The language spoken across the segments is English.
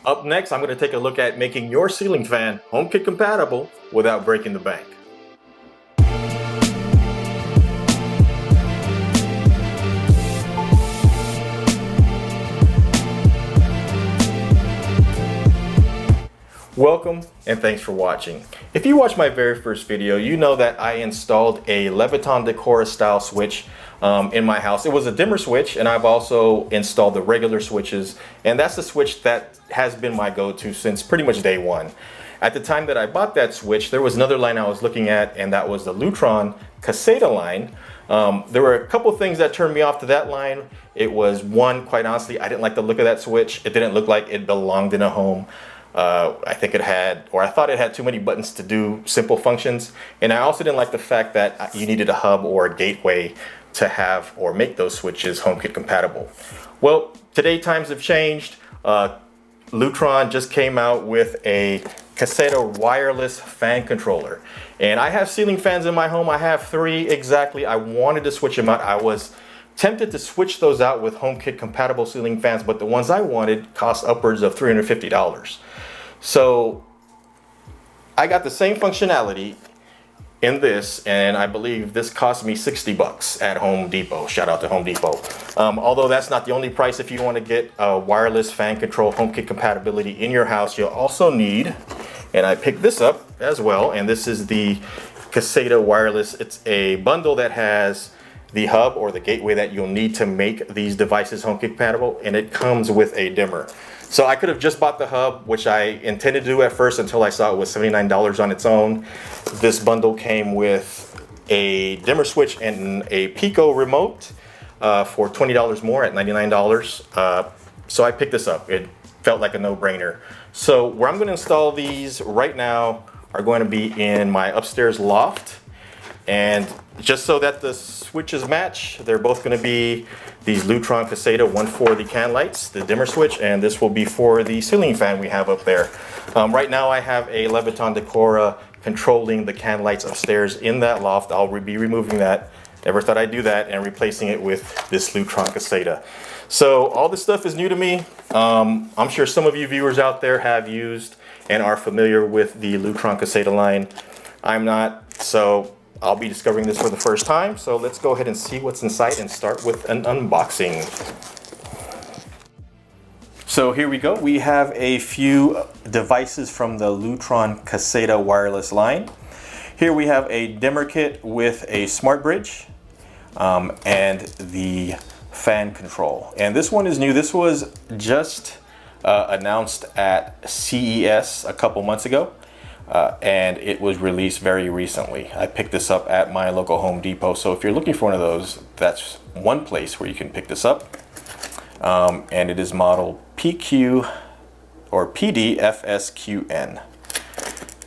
Up next, I'm going to take a look at making your ceiling fan HomeKit compatible without breaking the bank. Welcome and thanks for watching. If you watched my very first video, you know that I installed a Lutron Caseta style switch in my house. It was a dimmer switch, and I've also installed the regular switches, and that's the switch that has been my go-to since pretty much day one. At the time that I bought that switch, there was another line I was looking at, and that was the Lutron Caseta line. There were a couple things that turned me off to that line. It was one, quite honestly, I didn't like the look of that switch. It didn't look like it belonged in a home. I think it had, or I thought it had too many buttons to do simple functions. And I also didn't like the fact that you needed a hub or a gateway to have or make those switches HomeKit compatible. Well, today times have changed. Lutron just came out with a Caseta wireless fan controller. And I have ceiling fans in my home. I have 3 exactly. I wanted to switch them out. I was tempted to switch those out with HomeKit compatible ceiling fans, but the ones I wanted cost upwards of $350. So I got the same functionality in this, and I believe this cost me 60 bucks at Home Depot. Shout out to Home Depot. Although that's not the only price. If you want to get a wireless fan control HomeKit compatibility in your house, you'll also need, and I picked this up as well, and this is the Caseta wireless. It's a bundle that has the hub or the gateway that you'll need to make these devices HomeKit compatible, and it comes with a dimmer. So I could have just bought the hub, which I intended to do at first until I saw it was $79 on its own. This bundle came with a dimmer switch and a Pico remote for $20 more at $99. So I picked this up. It felt like a no-brainer. So where I'm going to install these right now are going to be in my upstairs loft. And just so that the switches match, they're both going to be these Lutron Caseta, one for the can lights, the dimmer switch, and this will be for the ceiling fan we have up there. Right now I have a Lutron Caseta controlling the can lights upstairs in that loft. I'll be removing that. Never thought I'd do that, and replacing it with this Lutron Caseta. So all this stuff is new to me. I'm sure some of you viewers out there have used and are familiar with the Lutron Caseta line. I'm not, so I'll be discovering this for the first time, so let's go ahead and see what's inside and start with an unboxing. So here we go. We have a few devices from the Lutron Caseta wireless line. Here we have a dimmer kit with a smart bridge and the fan control. And this one is new. This was just announced at CES a couple months ago. And it was released very recently. I picked this up at my local Home Depot. So if you're looking for one of those, that's one place where you can pick this up. And it is model PQ or PDFSQN.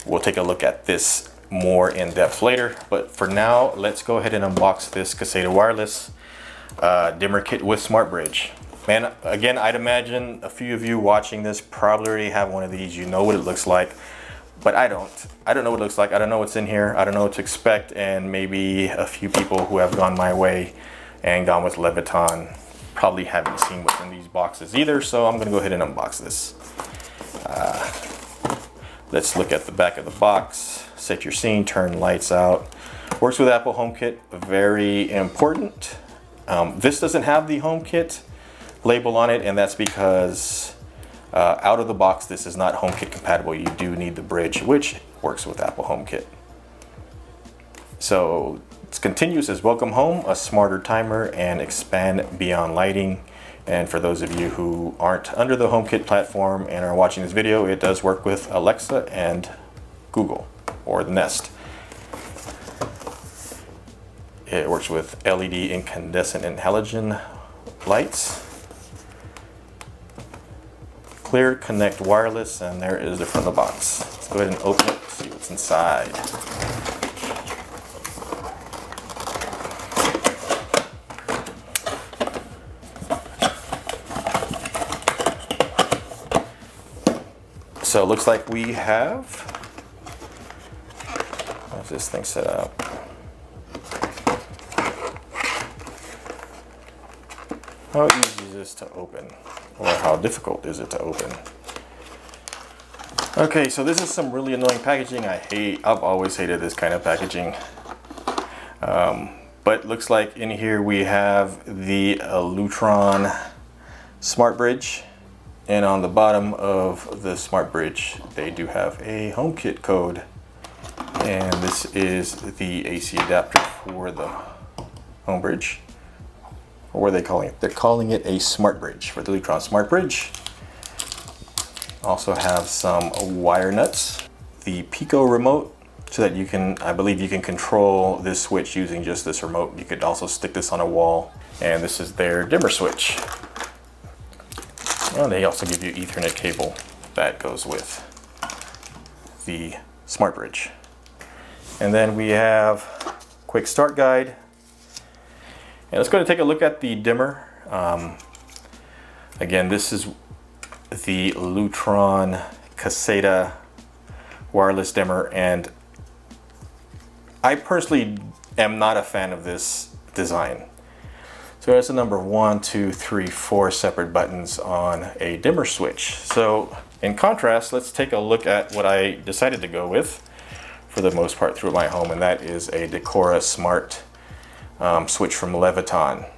We'll take a look at this more in depth later. But for now, let's go ahead and unbox this Caseta wireless dimmer kit with smart bridge. Man, again, I'd imagine a few of you watching this probably already have one of these. You know what it looks like. But I don't know what it looks like. I don't know what's in here. I don't know what to expect. And maybe a few people who have gone my way and gone with Lutron probably haven't seen what's in these boxes either. So I'm going to go ahead and unbox this. Let's look at the back of the box. Set your scene, turn lights out. Works with Apple HomeKit, very important. This doesn't have the HomeKit label on it, and that's because out of the box, this is not HomeKit compatible. You do need the bridge, which works with Apple HomeKit. So it's continuous as welcome home, a smarter timer, and expand beyond lighting. And for those of you who aren't under the HomeKit platform and are watching this video, it does work with Alexa and Google, or the Nest. It works with LED incandescent and halogen lights. Clear, connect wireless, and there is the front of the box. Let's go ahead and open it, see what's inside. So it looks like we have, how's this thing set up? How easy is this to open? Or how difficult is it to open? Okay, so this is some really annoying packaging. I've always hated this kind of packaging. But looks like in here we have the Lutron smart bridge. And on the bottom of the smart bridge, they do have a HomeKit code. And this is the AC adapter for the home bridge. Or what are they calling it? They're calling it a smart bridge for the Lutron smart bridge. Also have some wire nuts, the Pico remote, so that you can, I believe you can control this switch using just this remote. You could also stick this on a wall, and this is their dimmer switch. And they also give you Ethernet cable that goes with the smart bridge. And then we have quick start guide. And let's go and take a look at the dimmer. Again, this is the Lutron Caseta wireless dimmer, and I personally am not a fan of this design. So there's a number of 1, 2, 3, 4 separate buttons on a dimmer switch. So in contrast, let's take a look at what I decided to go with for the most part through my home, and that is a Decora Smart switch from Leviton.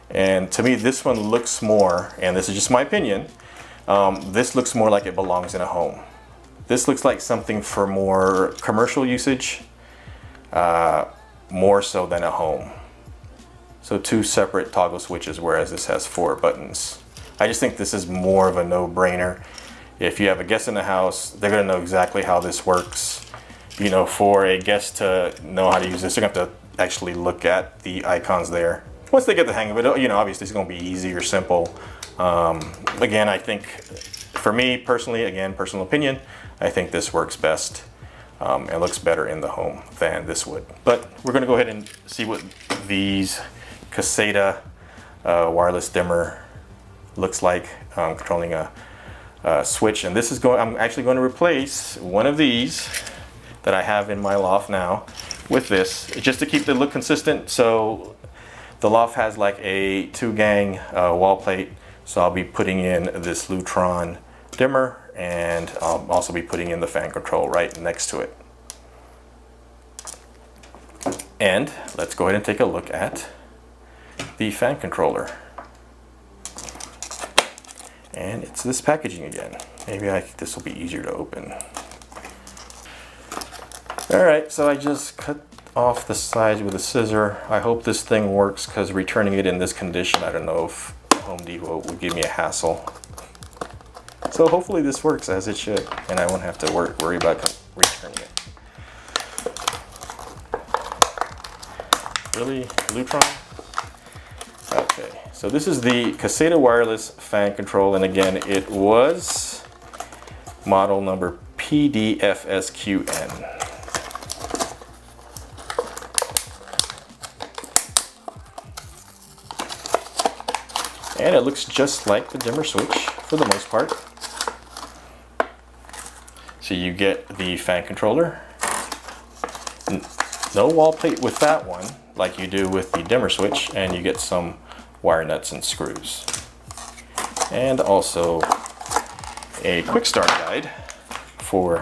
And to me, this one looks more, and this is just my opinion, this looks more like it belongs in a home. This looks like something for more commercial usage, more so than a home. So 2 separate toggle switches, whereas this has 4 buttons. I just think this is more of a no-brainer. If you have a guest in the house, they're gonna know exactly how this works. You know, for a guest to know how to use this, they're gonna have to actually look at the icons there. Once they get the hang of it, you know, obviously it's gonna be easy or simple. Again, I think for me personally, again, personal opinion, I think this works best and looks better in the home than this would. But we're going to go ahead and see what these Caseta wireless dimmer looks like controlling a switch. And this is I'm actually going to replace one of these that I have in my loft now with this, just to keep the look consistent. So the loft has like a 2-gang wall plate. So I'll be putting in this Lutron dimmer, and I'll also be putting in the fan control right next to it. And let's go ahead and take a look at the fan controller. And it's this packaging again. Maybe this will be easier to open. Alright, so I just cut off the sides with a scissor. I hope this thing works, because returning it in this condition, I don't know if Home Depot would give me a hassle. So hopefully this works as it should, and I won't have to worry about returning it. Really, Lutron? Okay, so this is the Caseta wireless fan control, and again, it was model number PDFSQN. And it looks just like the dimmer switch for the most part. So you get the fan controller. No wall plate with that one, like you do with the dimmer switch, and you get some wire nuts and screws. And also a quick start guide for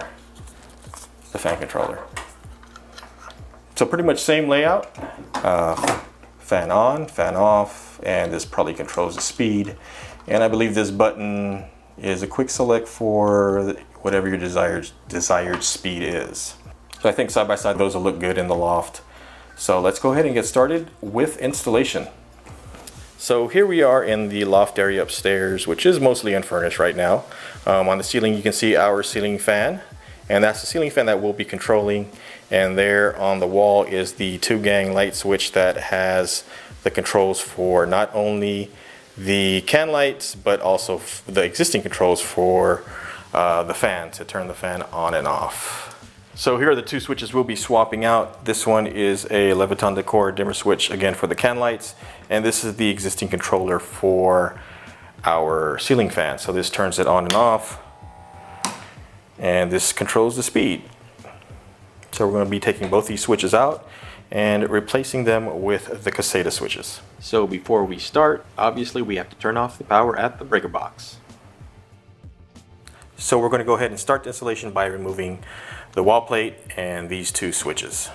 the fan controller. So pretty much same layout. Fan on, fan off, and this probably controls the speed. And I believe this button is a quick select for whatever your desired speed is. So I think side by side those will look good in the loft. So let's go ahead and get started with installation. So here we are in the loft area upstairs, which is mostly unfurnished right now. On the ceiling you can see our ceiling fan, and that's the ceiling fan that we'll be controlling. And there on the wall is the 2-gang light switch that has the controls for not only the can lights, but also the existing controls for the fan, to turn the fan on and off. So here are the 2 switches we'll be swapping out. This one is a Leviton Decora dimmer switch, again for the can lights, and this is the existing controller for our ceiling fan. So this turns it on and off, and this controls the speed. So we're going to be taking both these switches out and replacing them with the Caseta switches. So before we start, obviously we have to turn off the power at the breaker box. So we're going to go ahead and start the installation by removing the wall plate and these two switches.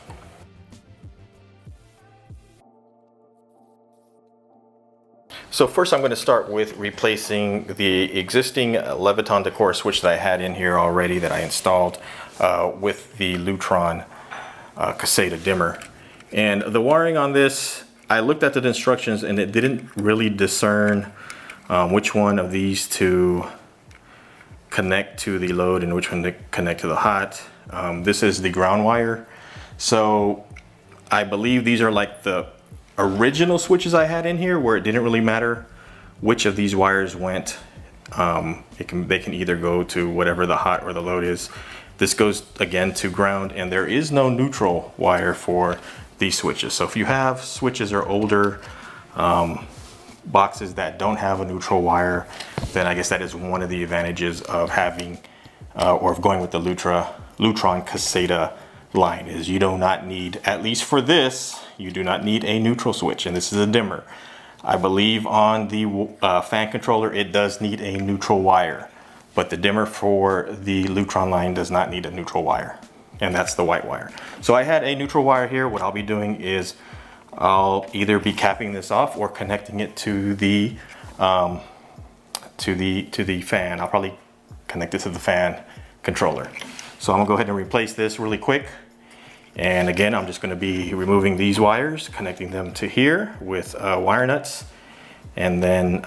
So first I'm going to start with replacing the existing Lutron decor switch that I had in here already that I installed with the Lutron Caseta dimmer. And the wiring on this, I looked at the instructions and it didn't really discern which one of these to connect to the load and which one to connect to the hot. This is the ground wire. So I believe these are like the original switches I had in here where it didn't really matter which of these wires went. They can either go to whatever the hot or the load is. This goes again to ground, and there is no neutral wire for these switches. So if you have switches or older boxes that don't have a neutral wire, then I guess that is one of the advantages of having or of going with the Lutron Caseta line, is you do not need, at least for this, you do not need a neutral switch, and this is a dimmer. I believe on the fan controller it does need a neutral wire, but the dimmer for the Lutron line does not need a neutral wire, and that's the white wire. So I had a neutral wire here. What I'll be doing is I'll either be capping this off or connecting it to the fan. I'll probably connect it to the fan controller. So I'm gonna go ahead and replace this really quick. And again, I'm just gonna be removing these wires, connecting them to here with wire nuts, and then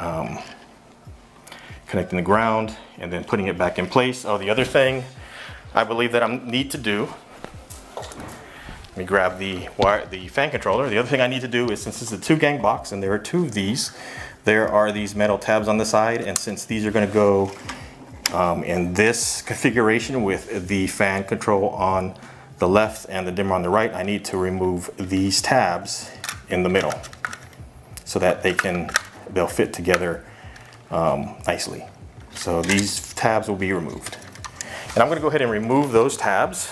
connecting the ground and then putting it back in place. Oh, the other thing I believe that I need to do, let me grab the fan controller. The other thing I need to do is, since this is a 2-gang box and there are 2 of these, there are these metal tabs on the side, and since these are gonna go in this configuration with the fan control on the left and the dimmer on the right, I need to remove these tabs in the middle so that they'll fit together nicely. So these tabs will be removed. And I'm gonna go ahead and remove those tabs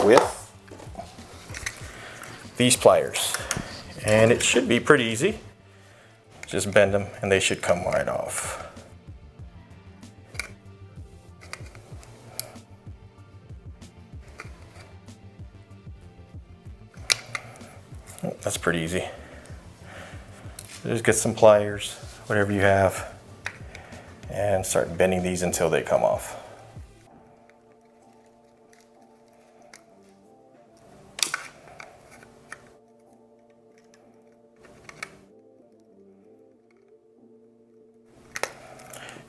with these pliers. And it should be pretty easy. Just bend them and they should come right off. That's pretty easy. Just get some pliers, whatever you have, and start bending these until they come off.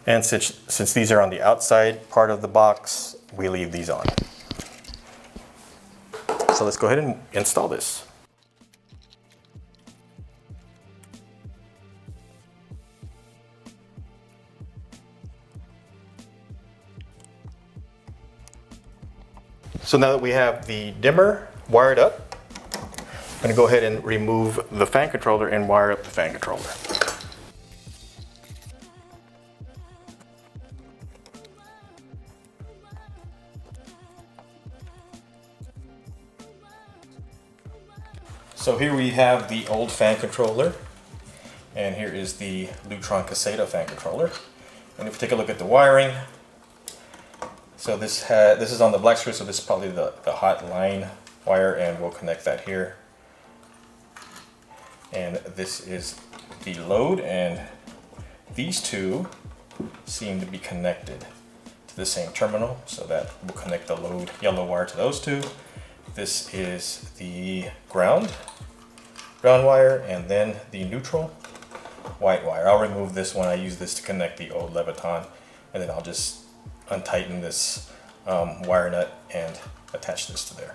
And since these are on the outside part of the box, we leave these on. So let's go ahead and install this. So now that we have the dimmer wired up, I'm going to go ahead and remove the fan controller and wire up the fan controller. So here we have the old fan controller, and here is the Lutron Caseta fan controller. And if you take a look at the wiring, so this is on the black screw, so this is probably the hot line wire, and we'll connect that here. And this is the load, and these two seem to be connected to the same terminal, so that will connect the load yellow wire to those two. This is the ground wire, and then the neutral white wire. I'll remove this one. I use this to connect the old Lutron, and then I'll just untighten this wire nut and attach this to there.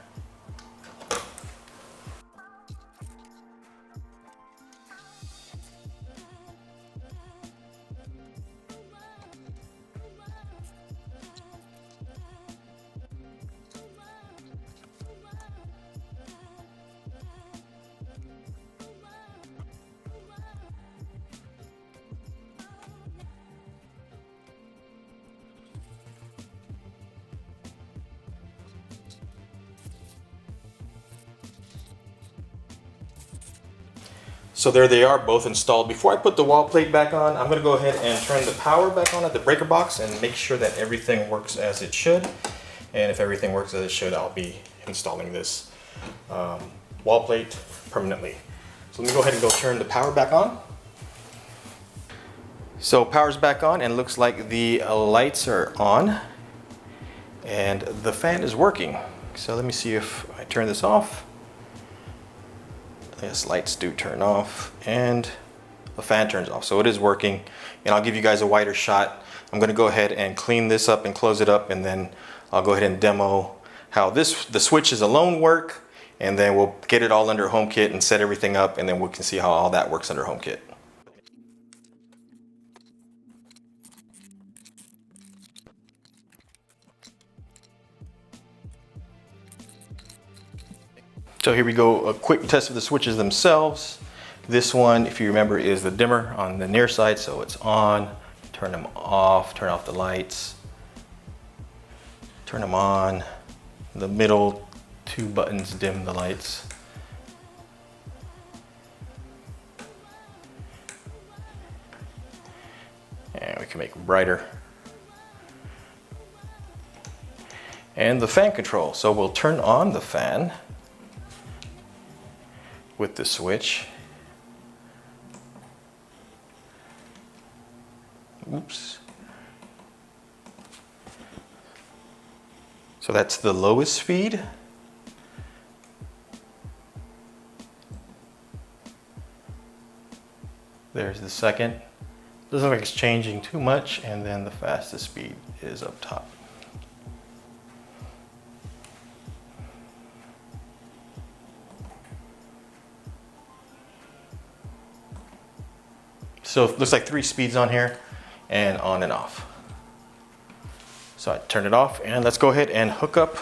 So there they are, both installed. Before I put the wall plate back on, I'm gonna go ahead and turn the power back on at the breaker box and make sure that everything works as it should. And if everything works as it should, I'll be installing this wall plate permanently. So let me go ahead and go turn the power back on. So power's back on and looks like the lights are on and the fan is working. So let me see if I turn this off. Yes, lights do turn off and the fan turns off. So it is working, and I'll give you guys a wider shot. I'm gonna go ahead and clean this up and close it up, and then I'll go ahead and demo how the switches alone work, and then we'll get it all under HomeKit and set everything up, and then we can see how all that works under HomeKit. So here we go, a quick test of the switches themselves. This one, if you remember, is the dimmer on the near side, so it's on. Turn them off, turn off the lights. Turn them on. The middle two buttons dim the lights. And we can make them brighter. And the fan control. So we'll turn on the fan with the switch. Oops. So that's the lowest speed. There's the second. Doesn't look like it's changing too much, and then the fastest speed is up top. So it looks like 3 speeds on here, and on and off. So I turn it off, and let's go ahead and hook up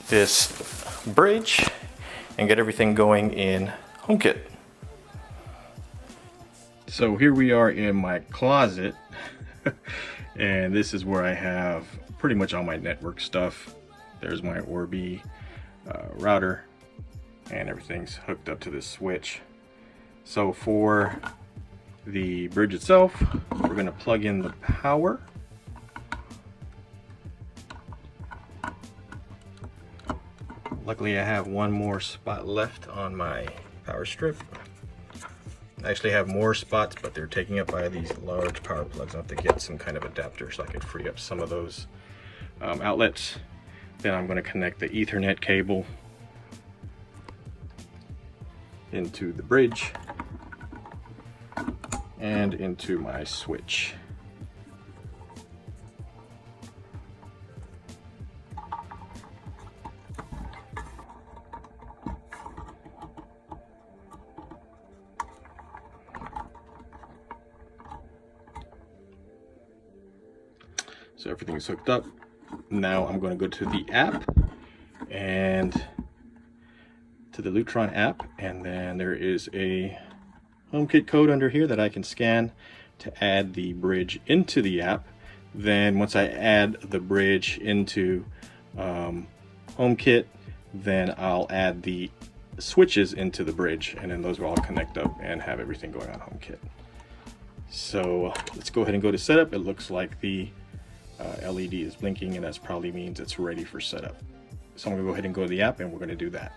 this bridge and get everything going in HomeKit. So here we are in my closet, and this is where I have pretty much all my network stuff. There's my Orbi router, and everything's hooked up to this switch. So for the bridge itself, we're going to plug in the power. Luckily I have one more spot left on my power strip. I actually have more spots, but they're taken up by these large power plugs. I'll have to get some kind of adapter so I can free up some of those outlets. Then I'm going to connect the Ethernet cable into the bridge and into my switch. So everything is hooked up. Now I'm going to go to the app and to the Lutron app, and then there is a HomeKit code under here that I can scan to add the bridge into the app. Then once I add the bridge into HomeKit, then I'll add the switches into the bridge, and then those will all connect up and have everything going on HomeKit. So let's go ahead and go to setup. It looks like the LED is blinking, and that probably means it's ready for setup. So I'm gonna go ahead and go to the app, and we're gonna do that.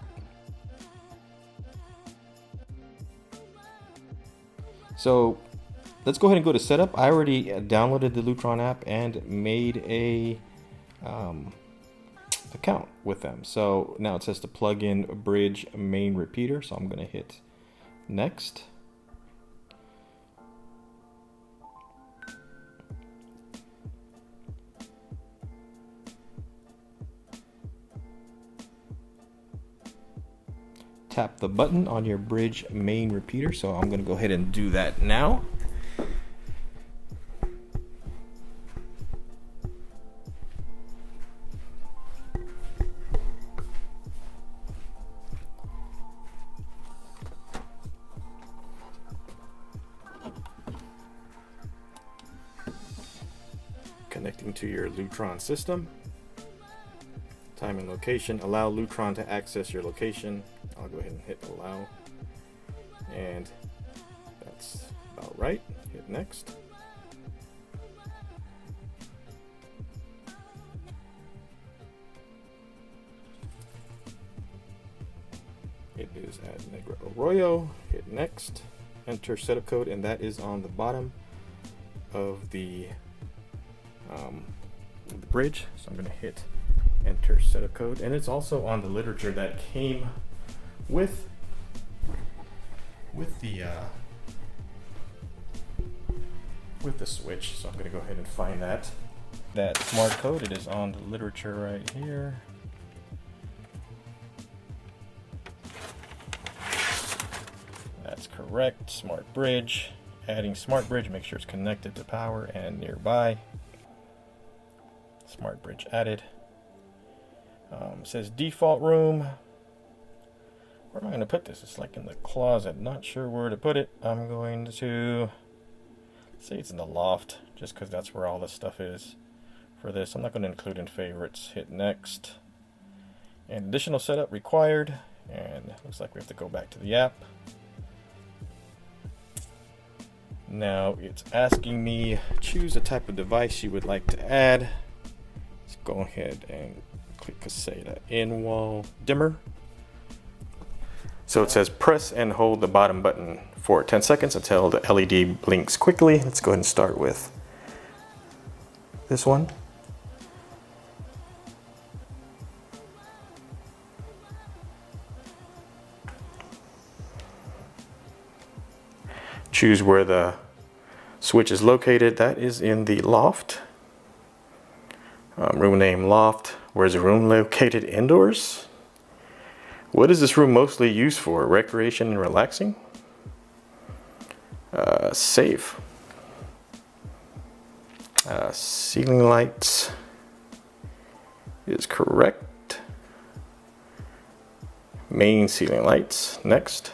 So let's go ahead and go to setup. I already downloaded the Lutron app and made a account with them. So now it says to plug in bridge main repeater. So I'm gonna hit next. Tap the button on your bridge main repeater. So I'm going to go ahead and do that now. Connecting to your Lutron system. Time and location. Allow Lutron to access your location. I'll go ahead and hit allow. And All right, hit next. It is at Negro Arroyo. Hit next. Enter setup code, and that is on the bottom of the bridge. So I'm going to hit enter setup code, and it's also on the literature that came with the switch. So I'm going to go ahead and find that smart code. It is on the literature right here. That's correct. Smart bridge. Adding smart bridge, make sure it's connected to power and nearby. Smart bridge added. It says default room. Where am I going to put this? It's like in the closet. Not sure where to put it. I'm going to say it's in the loft, just because that's where all the stuff is for this. I'm not going to include in favorites. Hit next. And additional setup required. And looks like we have to go back to the app. Now it's asking me choose a type of device you would like to add. Let's go ahead and click Caseta in-wall dimmer. So it says press and hold the bottom button for 10 seconds until the LED blinks quickly. Let's go ahead and start with this one. Choose where the switch is located. That is in the loft. Room name loft. Where's the room located? Indoors. What is this room mostly used for? Recreation and relaxing? Safe. Ceiling lights is correct. Main ceiling lights. Next.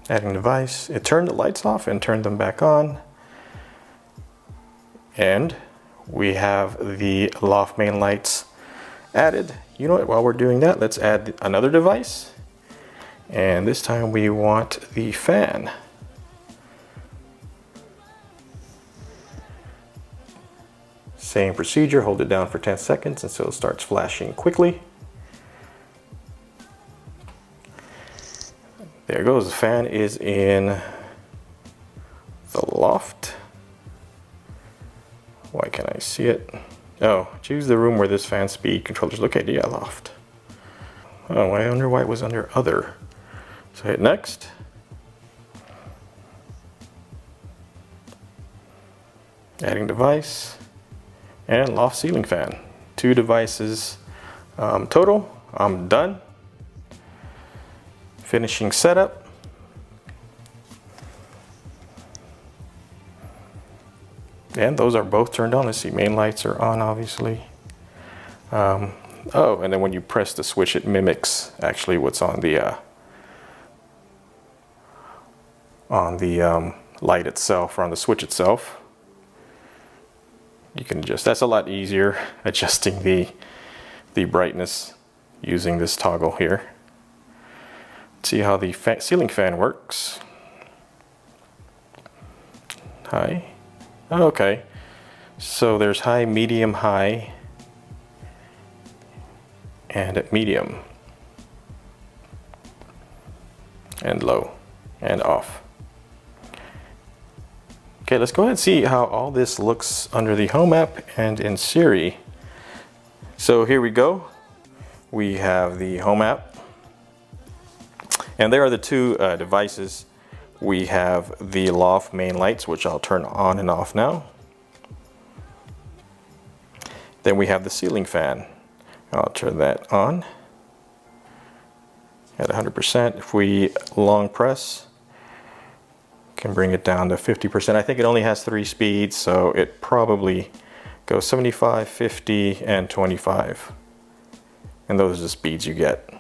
Adding device. It turned the lights off and turned them back on. And we have the loft main lights added. You know what, while we're doing that, let's add another device. And this time we want the fan. Same procedure, hold it down for 10 seconds until it starts flashing quickly. There it goes, the fan is in the loft. Why can't I see it? Oh, choose the room where this fan speed controller is located. Yeah, loft. Oh, I wonder why it was under other. So hit next. Adding device. And loft ceiling fan. 2 devices total. I'm done. Finishing setup. And those are both turned on. Let's see, main lights are on, obviously. Oh, and then when you press the switch, it mimics actually what's on the light itself, or on the switch itself. You can adjust. That's a lot easier, adjusting the brightness using this toggle here. See how the ceiling fan works. High. Okay, so there's high, medium, high, and at medium, and low, and off. Okay, let's go ahead and see how all this looks under the Home app and in Siri. So here we go. We have the Home app. And there are the 2 devices. We have the loft main lights, which I'll turn on and off now. Then we have the ceiling fan. I'll turn that on at 100%. If we long press, can bring it down to 50%. I think it only has 3 speeds, so it probably goes 75, 50, and 25. And those are the speeds you get.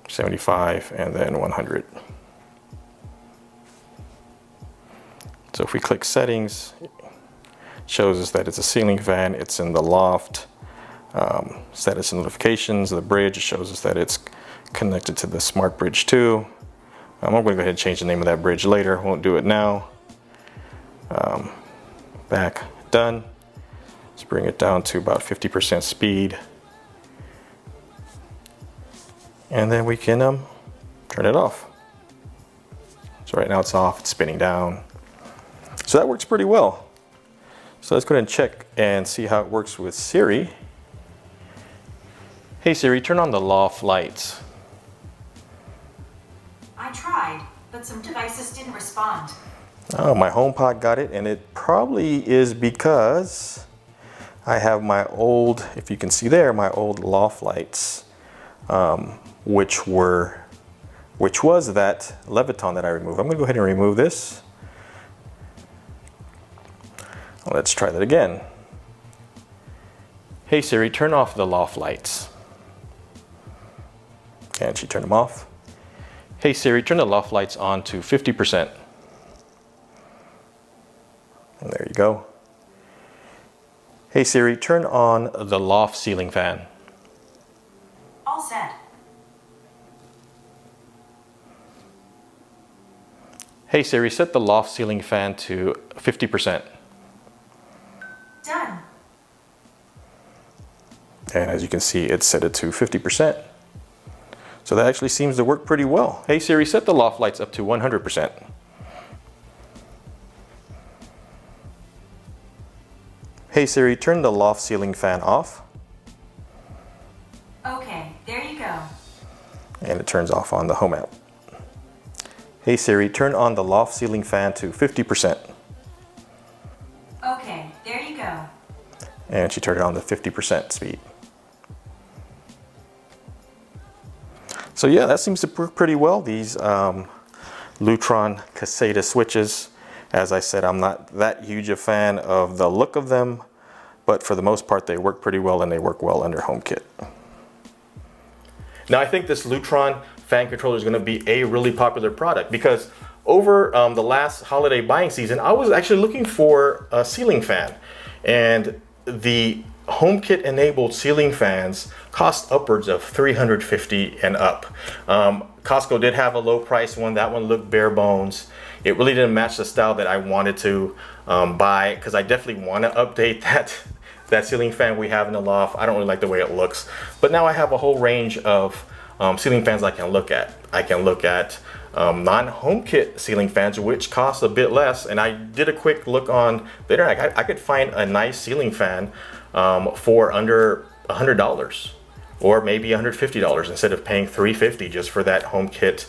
75 and then 100. So if we click settings, it shows us that it's a ceiling fan, it's in the loft. Status and notifications of the bridge. It shows us that it's connected to the smart bridge too. I'm going to go ahead and change the name of that bridge later. Won't do it now. Back, done. Let's bring it down to about 50% speed. And then we can turn it off. So right now it's off, it's spinning down. So that works pretty well. So let's go ahead and check and see how it works with Siri. Hey Siri, turn on the loft lights. I tried, but some devices didn't respond. Oh, my HomePod got it, and it probably is because I have my old, if you can see there, my old loft lights, which was that Leviton that I removed. I'm gonna go ahead and remove this. Let's try that again. Hey Siri, turn off the loft lights. And she turned them off. Hey Siri, turn the loft lights on to 50%. And there you go. Hey Siri, turn on the loft ceiling fan. All set. Hey Siri, set the loft ceiling fan to 50%. Done. And as you can see, it's set it to 50%. So that actually seems to work pretty well. Hey Siri, set the loft lights up to 100%. Hey Siri, turn the loft ceiling fan off. Okay, there you go. And it turns off on the home app. Hey Siri, turn on the loft ceiling fan to 50%. Okay, there you go. And she turned it on to 50% speed. So yeah, that seems to work pretty well. These Lutron Caseta switches. As I said, I'm not that huge a fan of the look of them, but for the most part, they work pretty well and they work well under HomeKit. Now I think this Lutron fan controller is going to be a really popular product because over the last holiday buying season, I was actually looking for a ceiling fan, and the HomeKit enabled ceiling fans cost upwards of $350 and up. Costco did have a low price one. That one looked bare bones. It really didn't match the style that I wanted to buy, because I definitely want to update that ceiling fan we have in the loft. I don't really like the way it looks, but now I have a whole range of ceiling fans I can look at. I can look at non-HomeKit ceiling fans, which cost a bit less, and I did a quick look on the internet. I could find a nice ceiling fan for under $100 or maybe $150 instead of paying $350 just for that HomeKit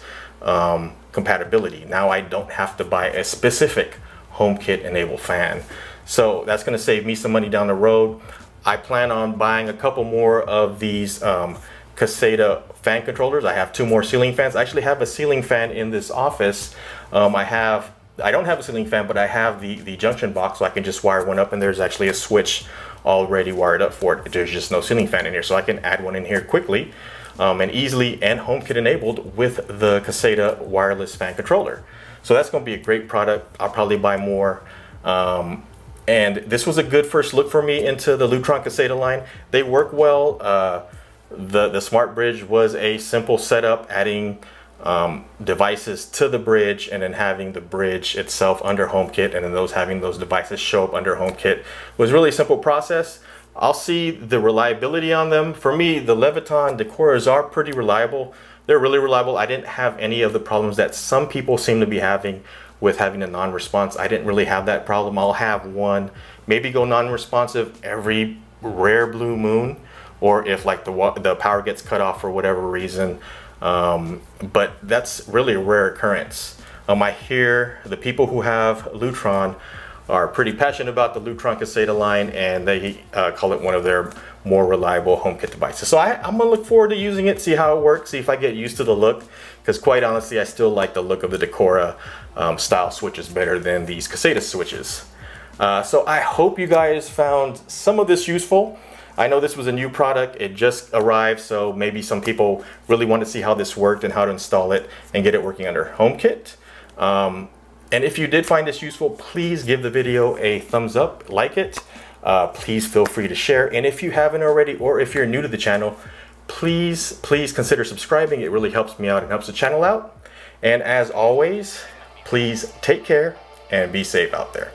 compatibility. Now I don't have to buy a specific HomeKit enabled fan, so that's going to save me some money down the road. I plan on buying a couple more of these Caseta fan controllers. I have 2 more ceiling fans. I actually have a ceiling fan in this office. I don't have a ceiling fan, but I have the junction box, so I can just wire one up, and there's actually a switch already wired up for it. There's just no ceiling fan in here, so I can add one in here quickly and easily, and HomeKit enabled with the Caseta wireless fan controller. So that's going to be a great product. I'll probably buy more. And this was a good first look for me into the Lutron Caseta line. They work well. The smart bridge was a simple setup, adding devices to the bridge and then having the bridge itself under HomeKit, and then having those devices show up under HomeKit was really a simple process. I'll see the reliability on them. For me, the Leviton Decoras are pretty reliable. They're really reliable. I didn't have any of the problems that some people seem to be having with having a non-response. I didn't really have that problem. I'll have one maybe go non-responsive every rare blue moon, or if like the power gets cut off for whatever reason. But that's really a rare occurrence. I hear the people who have Lutron are pretty passionate about the Lutron Caseta line, and they call it one of their more reliable HomeKit devices. So I'm gonna look forward to using it, see how it works, see if I get used to the look, because quite honestly, I still like the look of the Decora style switches better than these Caseta switches. So I hope you guys found some of this useful. I know this was a new product, it just arrived, so maybe some people really want to see how this worked and how to install it and get it working under HomeKit. And if you did find this useful, please give the video a thumbs up, like it. please feel free to share. And if you haven't already, or if you're new to the channel, please consider subscribing. It really helps me out and helps the channel out. And as always, please take care and be safe out there.